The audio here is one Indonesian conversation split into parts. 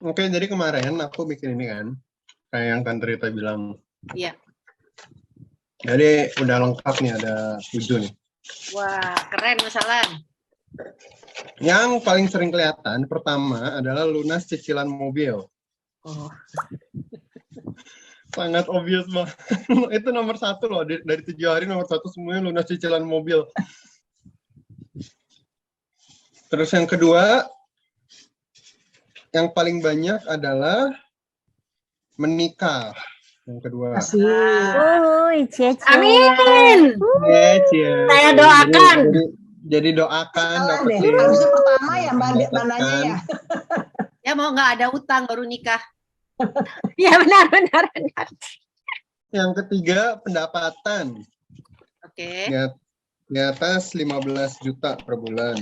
Oke, jadi kemarin aku bikin ini kan, kayak yang Tante Rita bilang. Iya. Jadi udah lengkap nih, ada 7 nih. Wah, keren Mas Alan. Yang paling sering kelihatan pertama adalah lunas cicilan mobil. Oh. Sangat obvious banget. Itu nomor 1 loh, dari 7 hari nomor 1 semuanya lunas cicilan mobil. Terus yang kedua, yang paling banyak adalah menikah. Yang kedua. Amin. Saya doakan. Jadi doakan. Harusnya pertama ya Mbak nanya ya. Ya mau nggak ada utang baru nikah. Ya benar. Yang ketiga, pendapatan. Oke. Di atas 15 juta per bulan.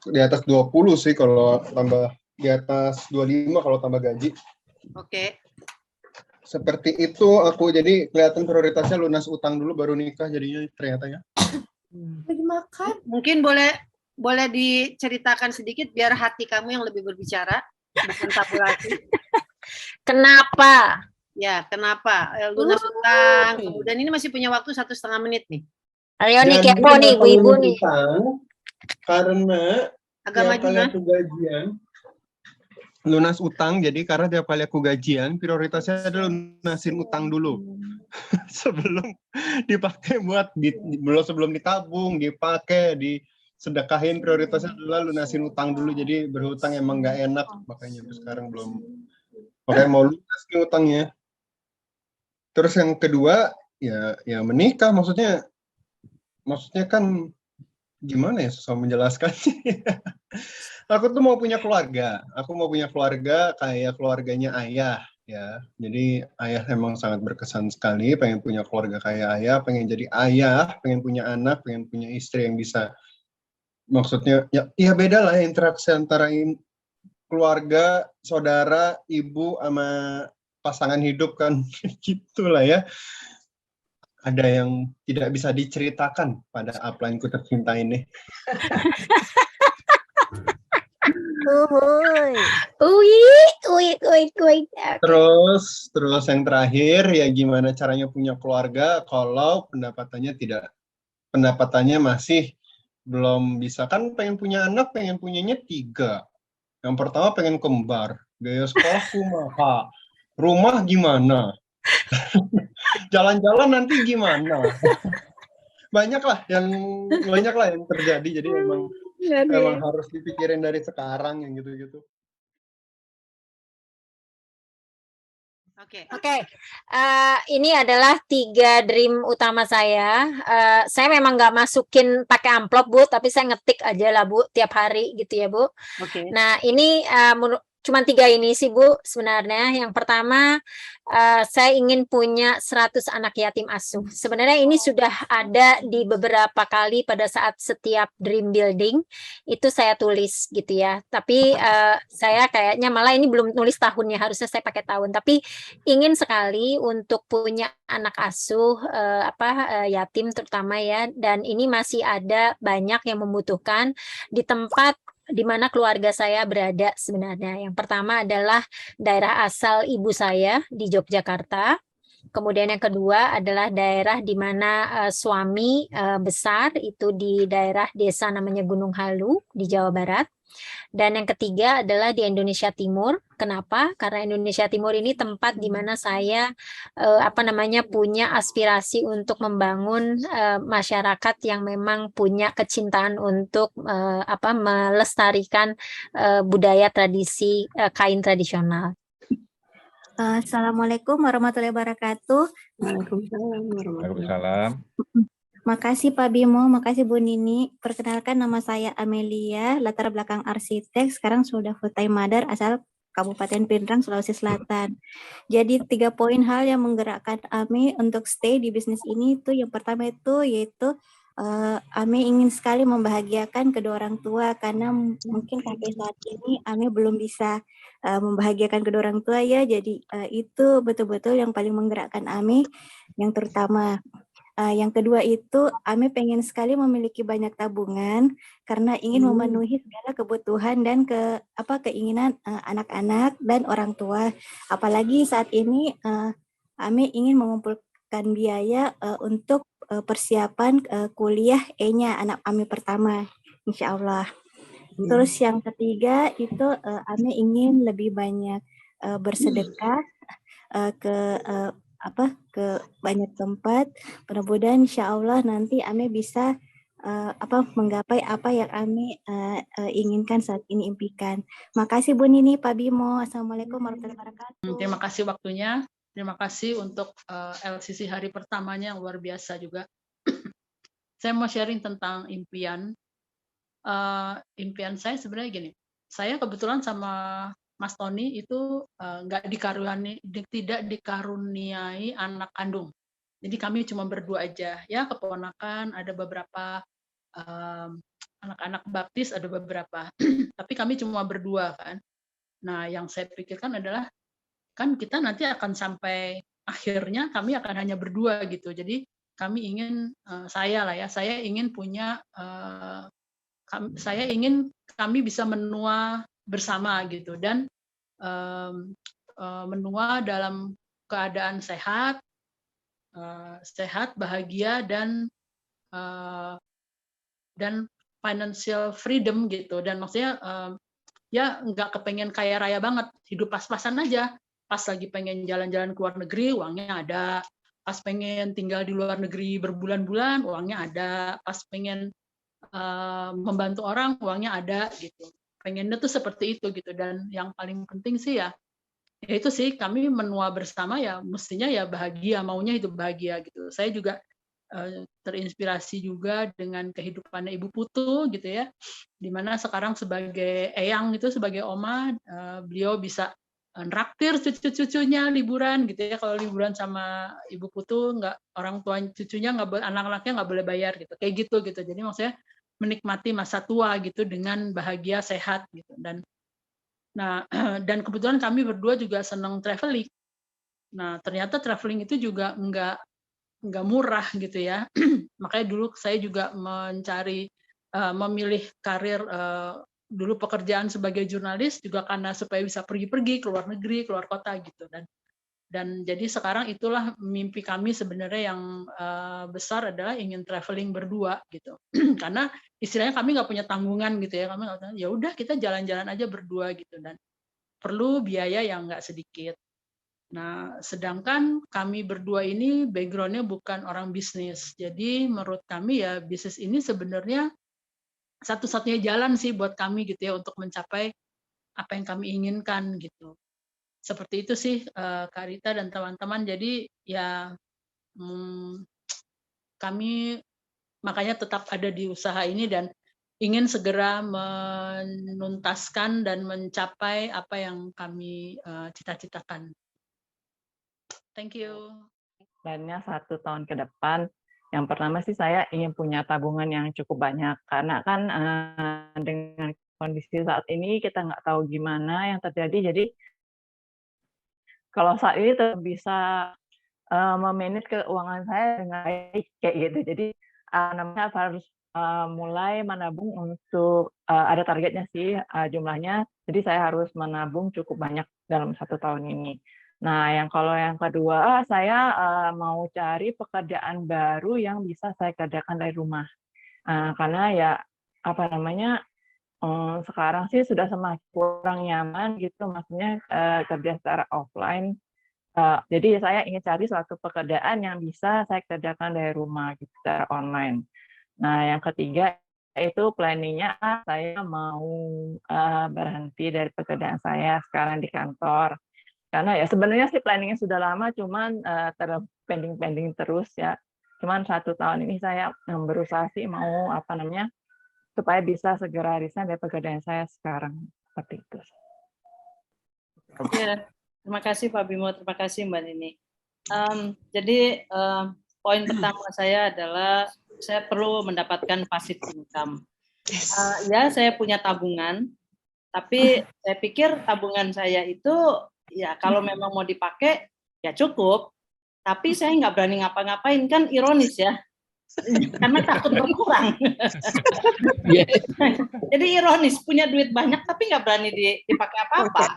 Di atas 20 sih kalau tambah, di atas 25 kalau tambah gaji. Oke. Seperti itu aku, jadi kelihatan prioritasnya lunas utang dulu baru nikah jadinya ternyata ya. Lagi makan. Mungkin boleh diceritakan sedikit biar hati kamu yang lebih berbicara, bukan tabulasi. Kenapa? Ya, kenapa? Lunas utang. Kemudian ini masih punya waktu 1,5 menit nih. Ayo nih kepo nih ibu-ibu nih. Karena agak tiap kali aku gajian, lunas utang, jadi karena tiap kali aku gajian, prioritasnya adalah lunasin utang dulu. Sebelum dipakai buat, sebelum ditabung, dipakai, disedekahin, prioritasnya adalah lunasin utang dulu. Jadi berhutang emang nggak enak, makanya sekarang belum. Makanya mau lunas nih utangnya. Terus yang kedua, ya menikah, maksudnya kan gimana ya, susah menjelaskannya. Aku tuh mau punya keluarga. Aku mau punya keluarga kayak keluarganya ayah ya. Jadi ayah emang sangat berkesan sekali, pengen punya keluarga kayak ayah, pengen jadi ayah, pengen punya anak, pengen punya istri yang bisa, maksudnya ya beda lah interaksi antara keluarga, saudara, ibu sama pasangan hidup kan. Gitulah ya. Ada yang tidak bisa diceritakan pada upline-ku tercinta ini. Terus yang terakhir ya gimana caranya punya keluarga kalau pendapatannya masih belum bisa, kan pengen punya anak, pengen punyanya 3. Yang pertama pengen kembar, biaya sekolahku mahal, rumah gimana, jalan-jalan nanti gimana, banyak lah yang terjadi, jadi emang harus dipikirin dari sekarang yang gitu-gitu. Oke. Ini adalah 3 dream utama saya. Saya memang nggak masukin pakai amplop Bu, tapi saya ngetik aja lah Bu tiap hari gitu ya Bu. Oke. Nah ini cuma 3 ini sih Bu sebenarnya. Yang pertama saya ingin punya 100 anak yatim asuh. Sebenarnya ini sudah ada di beberapa kali pada saat setiap dream building itu saya tulis gitu ya. Tapi saya kayaknya malah ini belum nulis tahunnya, harusnya saya pakai tahun. Tapi ingin sekali untuk punya anak asuh yatim terutama ya. Dan ini masih ada banyak yang membutuhkan di tempat di mana keluarga saya berada sebenarnya. Yang pertama adalah daerah asal ibu saya di Yogyakarta. Kemudian yang kedua adalah daerah di mana suami besar itu di daerah desa namanya Gunung Halu di Jawa Barat. Dan yang ketiga adalah di Indonesia Timur. Kenapa? Karena Indonesia Timur ini tempat di mana saya punya aspirasi untuk membangun masyarakat yang memang punya kecintaan untuk melestarikan budaya tradisi kain tradisional. Assalamualaikum warahmatullahi wabarakatuh. Waalaikumsalam. Makasih Pak Bimo, makasih Bu Nini. Perkenalkan, nama saya Amelia, latar belakang arsitek, sekarang sudah full time mother asal Kabupaten Pindrang, Sulawesi Selatan. Jadi 3 poin hal yang menggerakkan Ame untuk stay di bisnis ini itu yang pertama itu yaitu Ame ingin sekali membahagiakan kedua orang tua karena mungkin sampai saat ini Ame belum bisa membahagiakan kedua orang tua ya. Jadi itu betul-betul yang paling menggerakkan Ame yang terutama. Yang kedua itu, Ame pengen sekali memiliki banyak tabungan karena ingin memenuhi segala kebutuhan dan keinginan anak-anak dan orang tua. Apalagi saat ini Ame ingin mengumpulkan biaya untuk persiapan kuliah E-nya anak Ame pertama, insya Allah. Terus yang ketiga itu Ame ingin lebih banyak bersedekah ke banyak tempat. Mudah-mudahan insya Allah nanti Ame bisa menggapai apa yang Ame inginkan saat ini, impikan. Makasih Bu Nini, Pak Bimo. Assalamualaikum warahmatullahi wabarakatuh. Terima kasih waktunya. Terima kasih untuk LCC hari pertamanya yang luar biasa juga. Saya mau sharing tentang impian. Impian saya sebenarnya gini. Saya kebetulan sama Mas Tony itu tidak dikaruniai anak kandung. Jadi kami cuma berdua aja. Ya, keponakan, ada beberapa anak-anak baptis, ada beberapa. Tapi kami cuma berdua kan. Nah, yang saya pikirkan adalah kan kita nanti akan sampai akhirnya kami akan hanya berdua gitu. Jadi kami ingin saya ingin punya saya ingin kami bisa menua bersama gitu, dan menua dalam keadaan sehat, bahagia, dan financial freedom gitu. Dan maksudnya ya nggak kepengen kaya raya banget, hidup pas-pasan aja. Pas lagi pengen jalan-jalan ke luar negeri, uangnya ada. Pas pengen tinggal di luar negeri berbulan-bulan, uangnya ada. Pas pengen membantu orang, uangnya ada gitu. Pengennya tuh seperti itu gitu. Dan yang paling penting sih ya itu sih, kami menua bersama ya mestinya ya bahagia, maunya itu bahagia gitu. Saya juga terinspirasi juga dengan kehidupannya Ibu Putu gitu ya, dimana sekarang sebagai eyang itu, sebagai oma, beliau bisa nraktir cucu-cucunya liburan gitu ya. Kalau liburan sama Ibu Putu, nggak, orang tua cucunya nggak, anak-anaknya nggak boleh bayar gitu, kayak gitu. Jadi maksudnya menikmati masa tua gitu dengan bahagia, sehat gitu. Dan kebetulan kami berdua juga senang traveling. Nah, ternyata traveling itu juga nggak murah gitu ya. Makanya dulu saya juga memilih karir, dulu pekerjaan sebagai jurnalis juga karena supaya bisa pergi-pergi ke luar negeri, keluar kota gitu. Dan jadi sekarang itulah mimpi kami sebenarnya yang besar adalah ingin traveling berdua gitu. Karena istilahnya kami nggak punya tanggungan gitu ya. Kami nggak, ya udah kita jalan-jalan aja berdua gitu, dan perlu biaya yang nggak sedikit. Nah, sedangkan kami berdua ini background-nya bukan orang bisnis. Jadi menurut kami ya bisnis ini sebenarnya satu-satunya jalan sih buat kami gitu ya untuk mencapai apa yang kami inginkan gitu. Seperti itu sih Kak Rita dan teman-teman. Jadi ya kami makanya tetap ada di usaha ini dan ingin segera menuntaskan dan mencapai apa yang kami cita-citakan. Thank you. Plannya 1 tahun ke depan. Yang pertama sih saya ingin punya tabungan yang cukup banyak, karena kan dengan kondisi saat ini kita nggak tahu gimana yang terjadi. Jadi kalau saat ini tetap bisa memanage keuangan saya dengan baik kayak gitu. Jadi namanya harus mulai menabung untuk ada targetnya sih jumlahnya. Jadi saya harus menabung cukup banyak dalam 1 tahun ini. Nah, kalau yang kedua, saya mau cari pekerjaan baru yang bisa saya kerjakan dari rumah. Karena ya sekarang sih sudah semakin kurang nyaman gitu, maksudnya kerja secara offline. Jadi saya ingin cari suatu pekerjaan yang bisa saya kerjakan dari rumah gitu, secara online. Nah, yang ketiga itu planning-nya saya mau berhenti dari pekerjaan saya sekarang di kantor. Karena ya sebenarnya sih planningnya sudah lama, cuman pending terus ya. Cuman 1 tahun ini saya berusaha sih mau supaya bisa segera resign dari pekerjaan saya sekarang, seperti itu. Ya, terima kasih Pak Bimo, terima kasih Mbak Nini. Jadi poin pertama saya adalah saya perlu mendapatkan passive income. Ya, saya punya tabungan, tapi saya pikir tabungan saya itu ya kalau memang mau dipakai ya cukup. tapi saya nggak berani ngapa-ngapain, kan ironis ya. Karena takut berkurang. Jadi ironis, punya duit banyak tapi nggak berani dipakai apa-apa.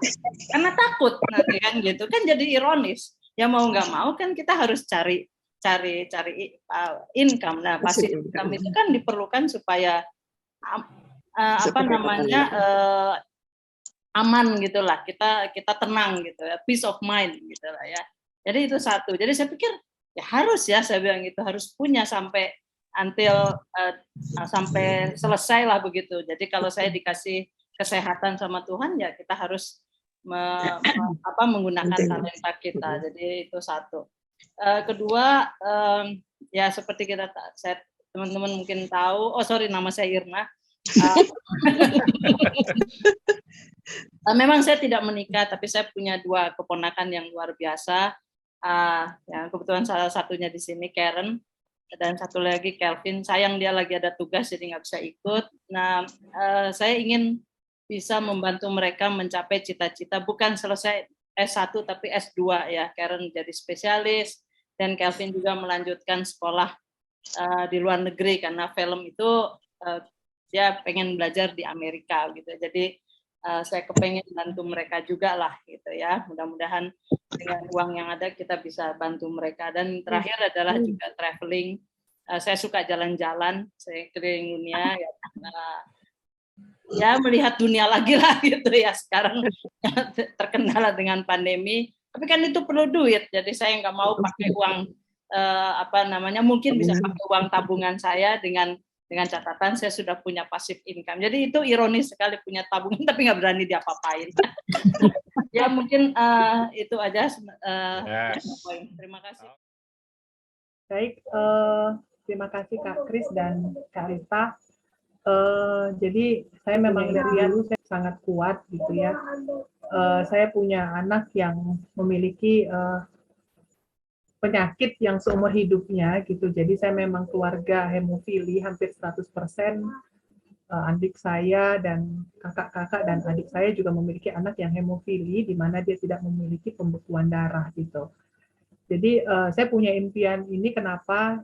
Karena takut nanti kan gitu. Kan jadi ironis. Ya mau nggak mau kan kita harus cari income. Nah, passive income itu kan diperlukan supaya aman gitulah. Kita tenang gitu ya, peace of mind gitulah ya. Jadi itu satu. Jadi saya pikir ya harus ya, saya bilang itu harus punya sampai sampai selesai lah begitu. Jadi kalau saya dikasih kesehatan sama Tuhan ya kita harus menggunakan talenta kita. Jadi itu satu. Kedua ya seperti teman-teman mungkin tahu. Oh sorry, nama saya Irna. Memang saya tidak menikah, tapi saya punya 2 keponakan yang luar biasa. Yang kebetulan salah satunya di sini Karen dan satu lagi Kelvin. Sayang dia lagi ada tugas jadi nggak bisa ikut. Nah, saya ingin bisa membantu mereka mencapai cita-cita, bukan selesai S1 tapi S2 ya. Karen jadi spesialis dan Kelvin juga melanjutkan sekolah di luar negeri karena film itu dia pengen belajar di Amerika gitu. Jadi saya kepengen bantu mereka juga lah gitu ya. Mudah-mudahan dengan uang yang ada kita bisa bantu mereka. Dan terakhir adalah juga traveling. Saya suka jalan-jalan, saya keliling dunia ya melihat dunia lagi lah gitu ya. Sekarang terkendala dengan pandemi, tapi kan itu perlu duit. Jadi saya nggak mau pakai uang mungkin bisa pakai uang tabungan saya dengan catatan saya sudah punya passive income. Jadi itu ironis sekali, punya tabungan tapi nggak berani diapa-apain. Ya mungkin itu aja. Terima kasih. Baik, terima kasih Kak Kris dan Kak Rita. Jadi saya memang dari dulu saya sangat kuat gitu ya. Saya punya anak yang memiliki penyakit yang seumur hidupnya gitu. Jadi saya memang keluarga hemofili hampir 100%. Adik saya dan kakak-kakak dan adik saya juga memiliki anak yang hemofili di mana dia tidak memiliki pembekuan darah gitu. Jadi saya punya impian ini kenapa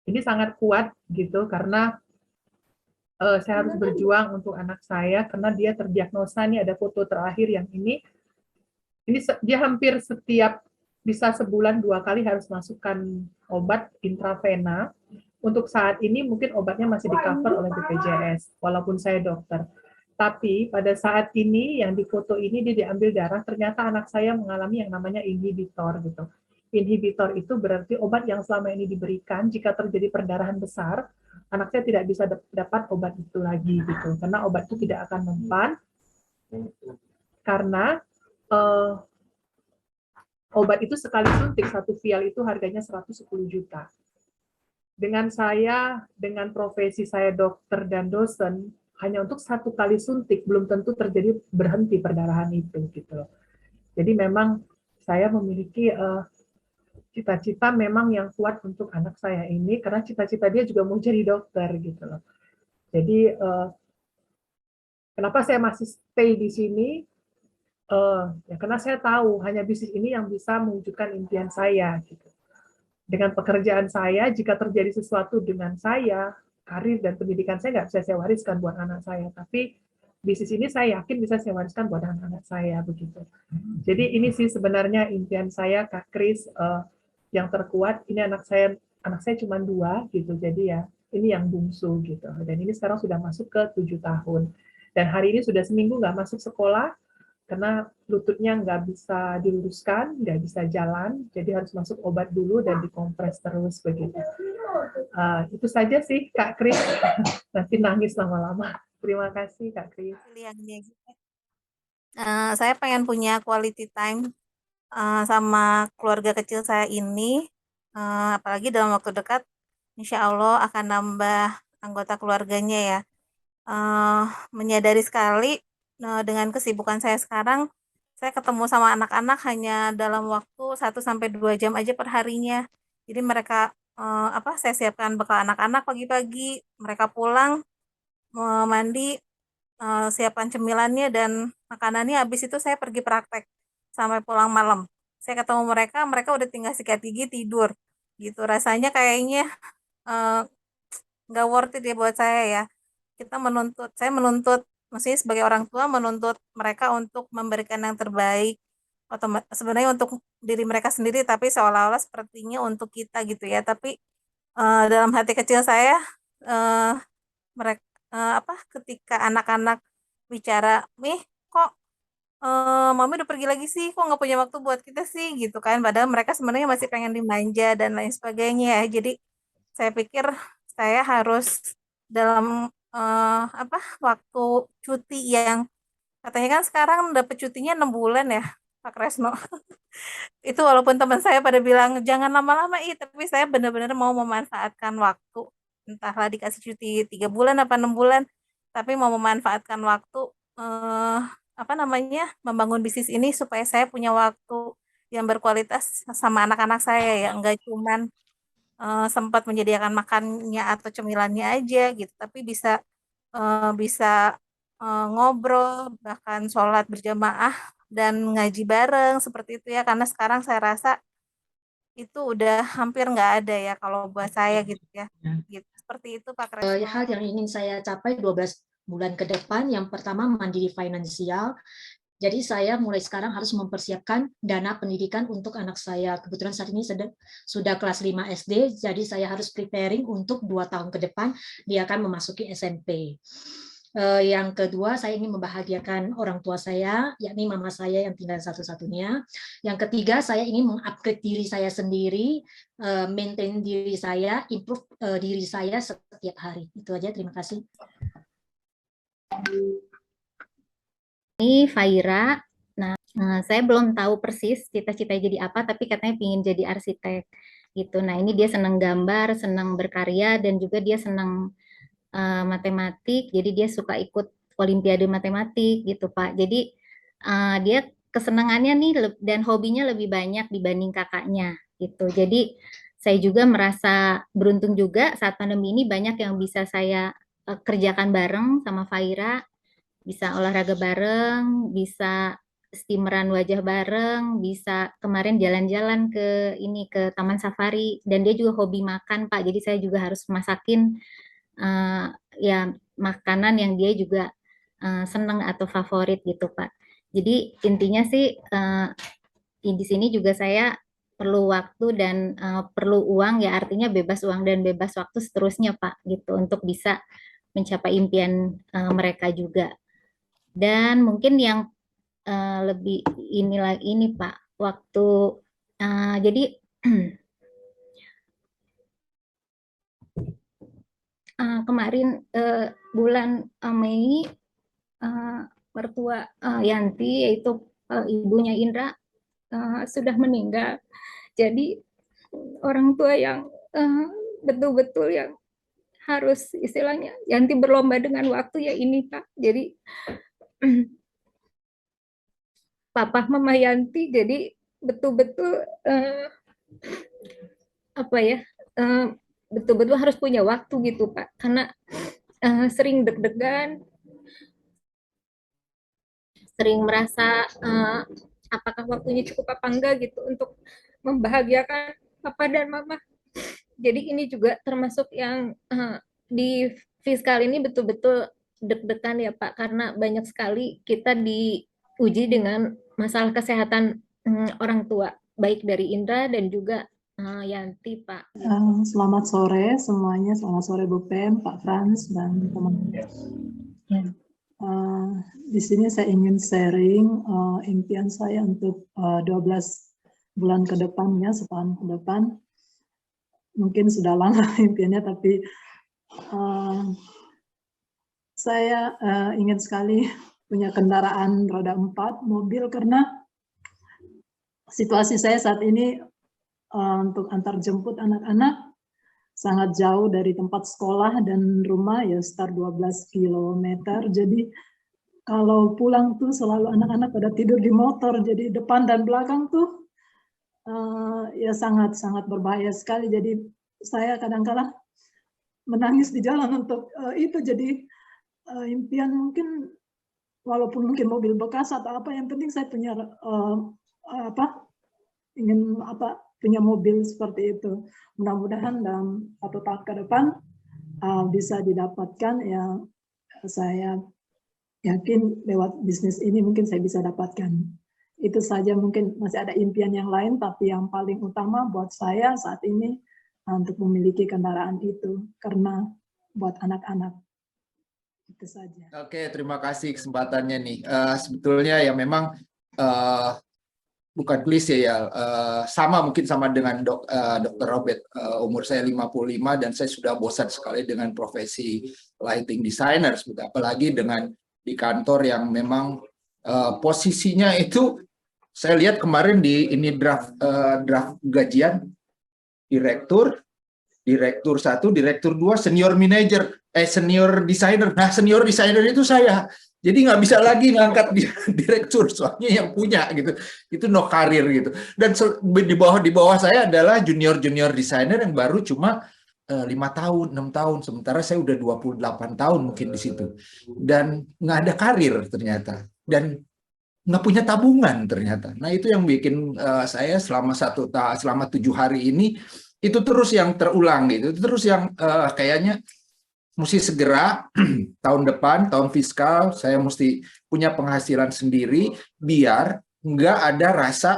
ini sangat kuat gitu karena saya harus berjuang untuk anak saya karena dia terdiagnosa, nih ada foto terakhir yang ini dia hampir setiap bisa sebulan 2 kali harus masukkan obat intravena. Untuk saat ini mungkin obatnya masih di-cover oleh BPJS, walaupun saya dokter. Tapi pada saat ini yang di foto ini dia diambil darah, ternyata anak saya mengalami yang namanya inhibitor gitu. Inhibitor itu berarti obat yang selama ini diberikan jika terjadi perdarahan besar, anak saya tidak bisa dapat obat itu lagi gitu, karena obat itu tidak akan mempan karena obat itu sekali suntik 1 vial itu harganya 110 juta. Dengan profesi saya dokter dan dosen, hanya untuk 1 kali suntik belum tentu terjadi berhenti perdarahan itu gitu. Jadi memang saya memiliki cita-cita memang yang kuat untuk anak saya ini karena cita-cita dia juga mau jadi dokter gitu loh. Jadi kenapa saya masih stay di sini? Ya karena saya tahu hanya bisnis ini yang bisa mewujudkan impian saya gitu. Dengan pekerjaan saya, jika terjadi sesuatu dengan saya, karir dan pendidikan saya nggak bisa saya wariskan buat anak saya, tapi bisnis ini saya yakin bisa saya wariskan buat anak-anak saya begitu. Jadi ini sih sebenarnya impian saya, Kak Kris, yang terkuat. Ini anak saya cuma 2 gitu, jadi ya ini yang bungsu gitu. Dan ini sekarang sudah masuk ke 7 tahun. Dan hari ini sudah seminggu nggak masuk sekolah, karena lututnya nggak bisa diluruskan, nggak bisa jalan, jadi harus masuk obat dulu dan dikompres terus begitu. Itu saja sih Kak Kris, nanti nangis lama-lama. Terima kasih Kak Kris. Saya pengen punya quality time sama keluarga kecil saya ini, apalagi dalam waktu dekat, insya Allah akan nambah anggota keluarganya ya. Menyadari sekali dengan kesibukan saya sekarang, saya ketemu sama anak-anak hanya dalam waktu 1-2 jam aja per harinya. Jadi mereka saya siapkan bekal anak-anak pagi-pagi, mereka pulang mandi, siapkan cemilannya dan makanannya, habis itu saya pergi praktek sampai pulang malam. saya ketemu mereka, mereka udah tinggal sikat gigi tidur gitu. Rasanya kayaknya nggak worth it ya buat saya ya. Saya menuntut, maksudnya sebagai orang tua menuntut mereka untuk memberikan yang terbaik, atau sebenarnya untuk diri mereka sendiri, tapi seolah-olah sepertinya untuk kita gitu ya. Tapi dalam hati kecil saya, mereka ketika anak-anak bicara, "Mih, kok mami udah pergi lagi sih, kok nggak punya waktu buat kita sih," gitu kan. Padahal mereka sebenarnya masih pengen dimanja dan lain sebagainya ya. Jadi saya pikir saya harus dalam waktu cuti yang katanya kan sekarang dapat cutinya 6 bulan ya, Pak Kresno. Itu walaupun teman saya pada bilang jangan lama-lama, tapi saya benar-benar mau memanfaatkan waktu. Entahlah dikasih cuti 3 bulan apa 6 bulan, tapi mau memanfaatkan waktu membangun bisnis ini supaya saya punya waktu yang berkualitas sama anak-anak saya ya, enggak cuman sempat menyediakan makannya atau cemilannya aja gitu, tapi bisa ngobrol, bahkan sholat berjamaah dan ngaji bareng seperti itu ya, karena sekarang saya rasa itu udah hampir nggak ada ya kalau buat saya gitu ya. Gitu. Seperti itu Pak Kresno. Hal yang ingin saya capai 12 bulan ke depan, yang pertama mandiri finansial. Jadi saya mulai sekarang harus mempersiapkan dana pendidikan untuk anak saya. Kebetulan saat ini sudah kelas 5 SD, jadi saya harus preparing untuk 2 tahun ke depan dia akan memasuki SMP. Yang kedua, saya ingin membahagiakan orang tua saya, yakni mama saya yang tinggal satu-satunya. Yang ketiga, saya ingin mengupgrade diri saya sendiri, maintain diri saya, improve diri saya setiap hari. Itu aja, terima kasih. Ini Faira. Nah, saya belum tahu persis cita-citanya jadi apa, tapi katanya ingin jadi arsitek gitu. Nah, ini dia senang gambar, senang berkarya, dan juga dia senang matematik. Jadi dia suka ikut olimpiade matematik gitu, Pak. Jadi dia kesenangannya nih dan hobinya lebih banyak dibanding kakaknya gitu. Jadi saya juga merasa beruntung juga saat pandemi ini banyak yang bisa saya kerjakan bareng sama Faira. Bisa olahraga bareng, bisa steameran wajah bareng, bisa kemarin jalan-jalan ke Taman Safari, dan dia juga hobi makan, Pak. Jadi saya juga harus masakin ya makanan yang dia juga seneng atau favorit gitu, Pak. Jadi intinya sih di sini juga saya perlu waktu dan perlu uang ya, artinya bebas uang dan bebas waktu seterusnya, Pak, gitu, untuk bisa mencapai impian mereka juga. Dan mungkin yang lebih ini Pak, waktu jadi kemarin bulan Mei mertua Yanti, yaitu ibunya Indra, sudah meninggal. Jadi orang tua yang betul-betul yang harus istilahnya Yanti berlomba dengan waktu ya ini, Pak. Jadi Papa Mama Yanti jadi betul-betul betul-betul harus punya waktu gitu, Pak, karena sering deg-degan, sering merasa apakah waktunya cukup apa enggak gitu untuk membahagiakan Papa dan Mama. Jadi ini juga termasuk yang di fiskal ini betul-betul deg-degan ya, Pak, karena banyak sekali kita diuji dengan masalah kesehatan orang tua, baik dari Indra dan juga Yanti, Pak. Selamat sore semuanya, selamat sore Bu Pem, Pak Frans, dan teman-teman. Di sini saya ingin sharing impian saya untuk 12 bulan ke depannya, setahun ke depan. Mungkin sudah lama impiannya, tapi saya ingin sekali punya kendaraan roda 4, mobil, karena situasi saya saat ini untuk antar jemput anak-anak sangat jauh dari tempat sekolah dan rumah, ya sekitar 12 km. Jadi kalau pulang tuh selalu anak-anak pada tidur di motor, jadi depan dan belakang tuh ya sangat berbahaya sekali. Jadi saya kadang-kala menangis di jalan untuk itu. Jadi impian mungkin walaupun mungkin mobil bekas atau apa, yang penting saya punya ingin punya mobil seperti itu. Mudah-mudahan dalam 1 tahun ke depan bisa didapatkan. Ya, saya yakin lewat bisnis ini mungkin saya bisa dapatkan. Itu saja, mungkin masih ada impian yang lain, tapi yang paling utama buat saya saat ini untuk memiliki kendaraan itu, karena buat anak-anak. Itu saja. Oke, terima kasih kesempatannya nih. Sebetulnya ya memang bukan klise ya, sama mungkin sama dengan Dr. Robert. Umur saya 55 dan saya sudah bosan sekali dengan profesi lighting designer, apalagi dengan di kantor yang memang posisinya itu, saya lihat kemarin di ini draft gajian direktur 1, direktur 2, senior manager, senior designer. Nah, senior designer itu saya. Jadi nggak bisa lagi ngangkat direktur, soalnya yang punya gitu. Itu no karir gitu. Dan di bawah saya adalah junior designer yang baru cuma 5 tahun, 6 tahun. Sementara saya udah 28 tahun mungkin di situ. Dan nggak ada karir ternyata. Dan nggak punya tabungan ternyata. Nah, itu yang bikin saya selama 7 hari ini itu terus yang terulang gitu. Itu terus yang kayaknya mesti segera tahun depan, tahun fiskal, saya mesti punya penghasilan sendiri biar nggak ada rasa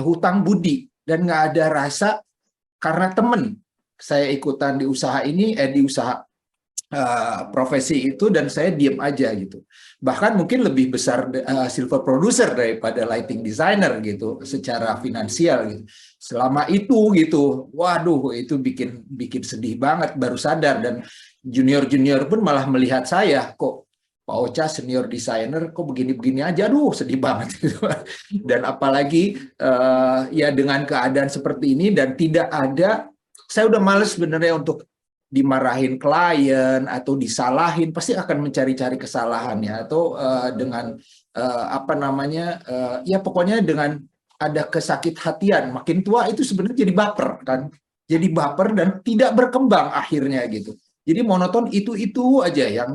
hutang budi dan nggak ada rasa karena temen saya ikutan di usaha ini, di usaha profesi itu dan saya diem aja gitu. Bahkan mungkin lebih besar silver producer daripada lighting designer gitu secara finansial gitu. Selama itu gitu, waduh itu bikin sedih banget, baru sadar. Dan junior pun malah melihat saya, kok Pak Ocha senior designer kok begini-begini aja, aduh sedih banget gitu. Dan apalagi ya dengan keadaan seperti ini dan tidak ada, saya udah males sebenarnya untuk dimarahin klien atau disalahin, pasti akan mencari-cari kesalahannya atau dengan ya pokoknya dengan ada kesakit hatian. Makin tua itu sebenarnya jadi baper kan, jadi baper dan tidak berkembang akhirnya gitu. Jadi monoton itu aja yang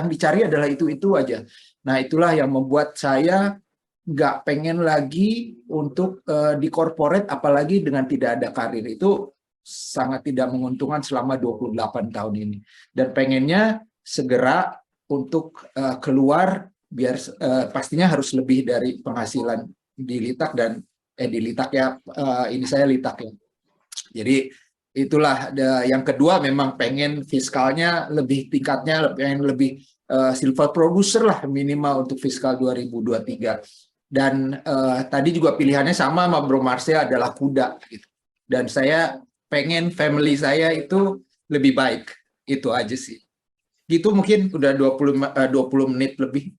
dicari adalah itu aja. Nah, itulah yang membuat saya nggak pengen lagi untuk di corporate, apalagi dengan tidak ada karir. Itu sangat tidak menguntungkan selama 28 tahun ini. Dan pengennya segera untuk keluar, biar pastinya harus lebih dari penghasilan di Litak dan di Litak ya, ini saya Litak ya. Jadi itulah yang kedua, memang pengen fiskalnya lebih tingkatnya, pengen lebih silver producer lah minimal untuk fiskal 2023. Dan tadi juga pilihannya sama Bro Marsha adalah kuda gitu. Dan saya pengen family saya itu lebih baik, itu aja sih. Gitu mungkin udah 20 menit lebih.